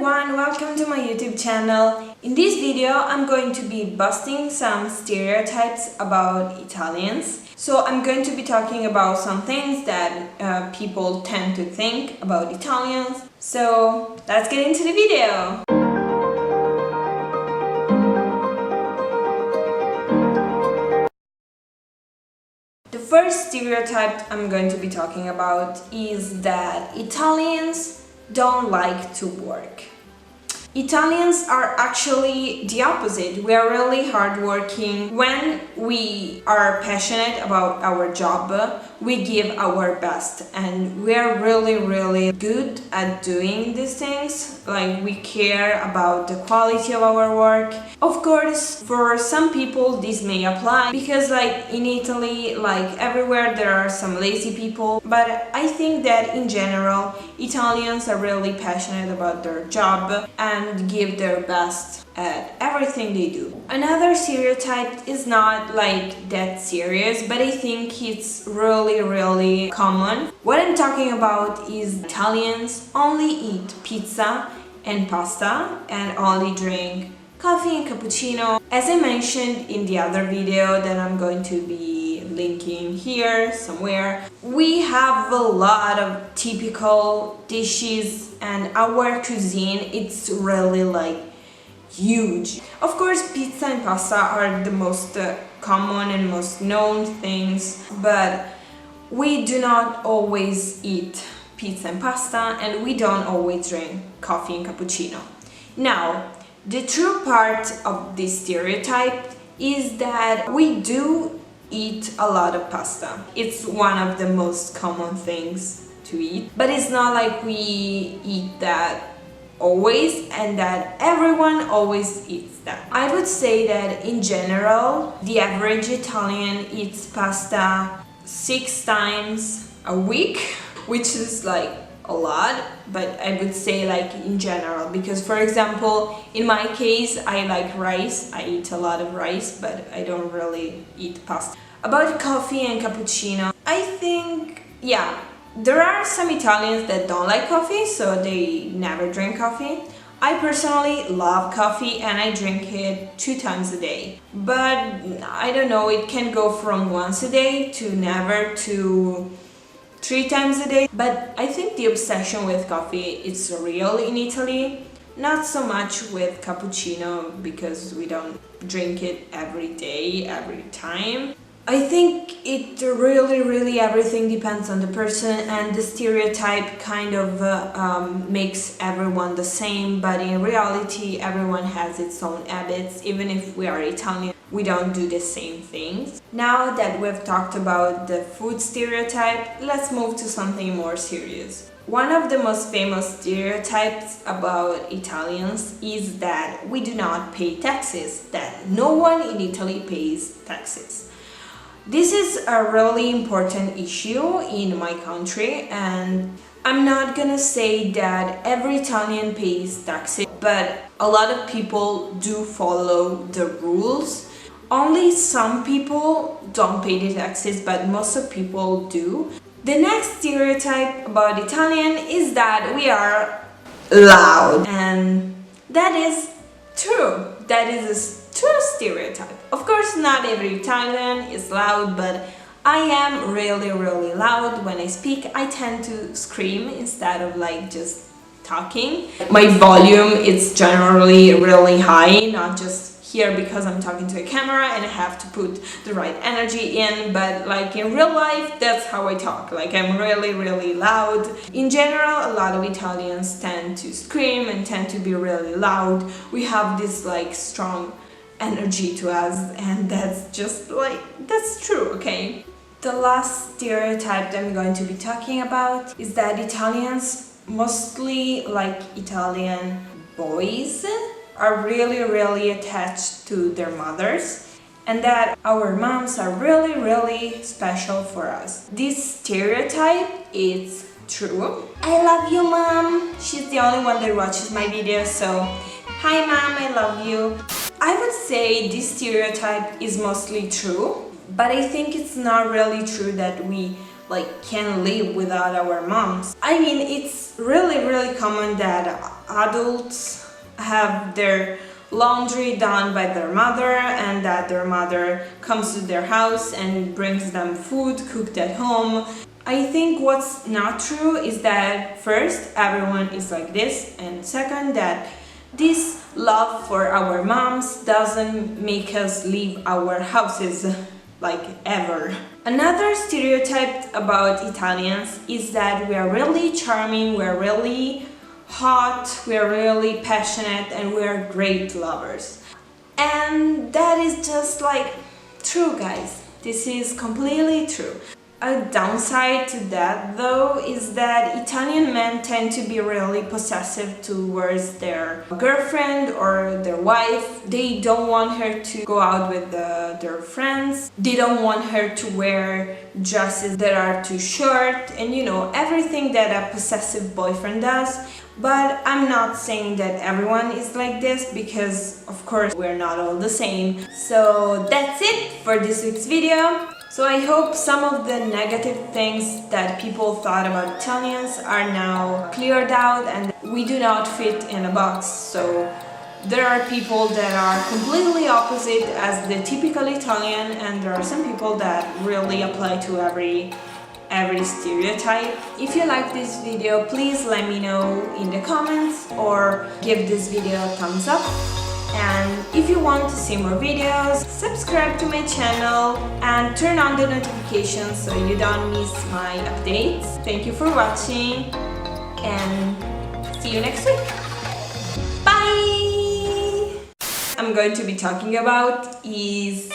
everyone, welcome to my YouTube channel. In this video, I'm going to be busting some stereotypes about Italians. So I'm going to be talking about some things that people tend to think about Italians. So let's get into the video. The first stereotype I'm going to be talking about is that Italians don't like to work. Italians are actually the opposite. We are really hardworking. When we are passionate about our job, we give our best and we are really good at doing these things. Like, we care about the quality of our work. Of course, for some people this may apply because like in Italy, like everywhere, there are some lazy people, but I think that in general Italians are really passionate about their job and give their best at everything they do. Another stereotype is not like that serious, but I think it's really common. What I'm talking about is Italians only eat pizza and pasta and only drink coffee and cappuccino. As I mentioned in the other video that I'm going to be linking here somewhere, we have a lot of typical dishes and our cuisine, it's really like huge. Of course, pizza and pasta are the most common and most known things, but we do not always eat pizza and pasta and we don't always drink coffee and cappuccino. Now, the true part of this stereotype is that we do eat a lot of pasta. It's one of the most common things to eat, but it's not like we eat that always and that everyone always eats that. I would say that in general, the average Italian eats pasta 6 times a week, which is like a lot, but I would say like in general, because for example, in my case, I like rice. I eat a lot of rice, but I don't really eat pasta. About coffee and cappuccino, I think, yeah, there are some Italians that don't like coffee, so they never drink coffee. I personally love coffee and I drink it 2 times a day. But I don't know, it can go from once a day to never to 3 times a day. But I think the obsession with coffee is real in Italy. Not so much with cappuccino because we don't drink it every day, every time. I think it really everything depends on the person, and the stereotype kind of makes everyone the same, but in reality everyone has its own habits. Even if we are Italian, we don't do the same things. Now that we've talked about the food stereotype, let's move to something more serious. One of the most famous stereotypes about Italians is that we do not pay taxes, that no one in Italy pays taxes. This is a really important issue in my country, and I'm not gonna say that every Italian pays taxes, but a lot of people do follow the rules. Only some people don't pay the taxes, but most of people do. The next stereotype about Italian is that we are loud, and that is true. That is a true stereotype. Of course, not every Italian is loud, but I am really loud. When I speak, I tend to scream instead of like just talking. My volume is generally really high, not just here because I'm talking to a camera and I have to put the right energy in, but like in real life, that's how I talk. Like, I'm really loud. In general, a lot of Italians tend to scream and tend to be really loud. We have this like strong energy to us, and that's just like, that's true, okay? The last stereotype that I'm going to be talking about is that Italians, mostly like Italian boys, are really attached to their mothers, and that our moms are really special for us. This stereotype is true. I love you, mom. She's the only one that watches my videos, so hi mom, I love you. I would say this stereotype is mostly true, but I think it's not really true that we like can live without our moms. I mean, it's really common that adults have their laundry done by their mother, and that their mother comes to their house and brings them food cooked at home. I think what's not true is that first, everyone is like this, and second, that this love for our moms doesn't make us leave our houses like ever. Another stereotype about Italians is that we are really charming, we are really hot, we are really passionate, and we are great lovers. And that is just like true, guys. This is completely true. A downside to that, though, is that Italian men tend to be really possessive towards their girlfriend or their wife. They don't want her to go out with their friends. They don't want her to wear dresses that are too short, and everything that a possessive boyfriend does. But I'm not saying that everyone is like this, because of course we're not all the same. So that's it for this week's video. So I hope some of the negative things that people thought about Italians are now cleared out and we do not fit in a box. So there are people that are completely opposite as the typical Italian, and there are some people that really apply to every stereotype. If you like this video, please let me know in the comments or give this video a thumbs up. And if you want to see more videos, subscribe to my channel and turn on the notifications so you don't miss my updates. Thank you for watching and see you next week. Bye! I'm going to be talking about is